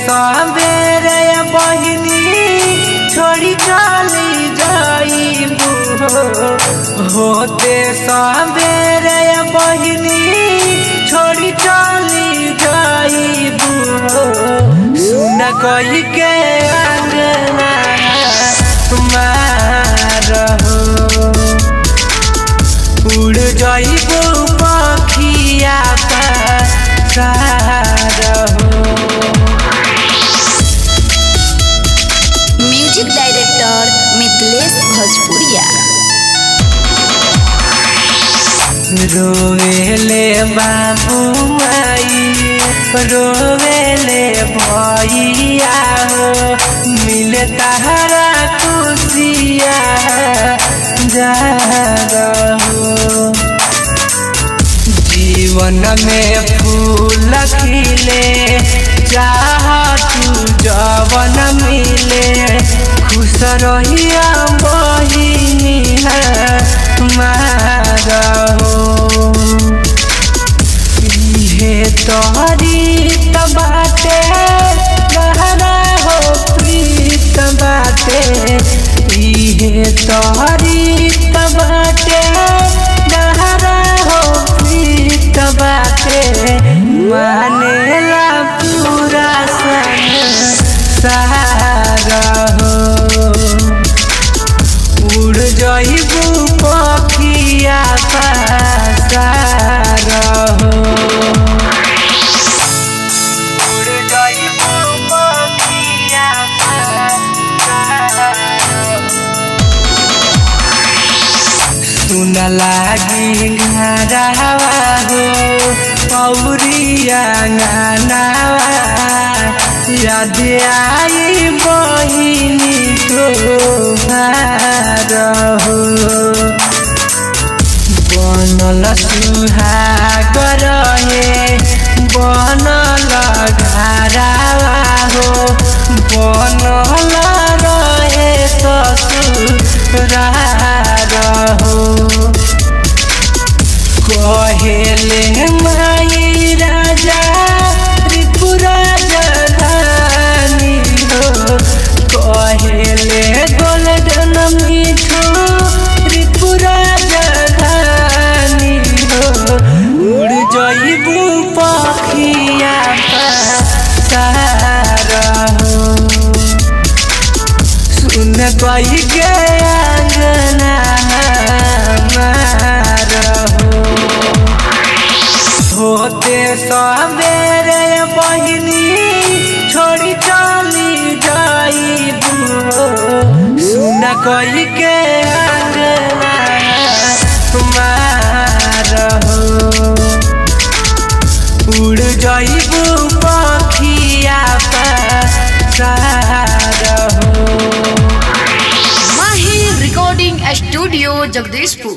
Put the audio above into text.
सबेरे बहिनी छोड़ी चली जाइबू होते सबेरे बहिनी छोड़ी चली जाइबू सुन कही के अंगना मारहो उड़ जाइबू पखिया पारहो। म्यूजिक डायरेक्टर मिथिलेश भोजपुरिया। रोवेले बाबू माई रोवेले भैया हो मिले तहरा खुशिया जा रहो जीवन में फूल खिले चाह तू जवन मिले खुश रहिया बहिनी मारहो इहे तोहरी बाटे गहरा हो प्रीत बाटे इहे तोहरी बाटे गहरा हो प्रीत बाटे मानेला पूरा संसार हो उड़ जाइबू पखिया पारहो उड़ जाइबू पखिया पारहो सुन लागी घरवा हो पौरिया गानावा याद आई बहिनी तोहार हो बनल सुहागर हे बनल घरवा हो बनल रहे ससुरार हो कहेले माई राजा राजधानी हो कहेले गोल्डन मिठू राजधानी हो उड़ जाइबू पखिया पारहो सुन कही के अंगना मारहो होते सबेरे बहिनी छोड़ी चली जाइबू सुन कही के अंगना मारहो उड़ जाइबू पखिया पारहो। माही रिकॉर्डिंग स्टूडियो जगदीशपुर।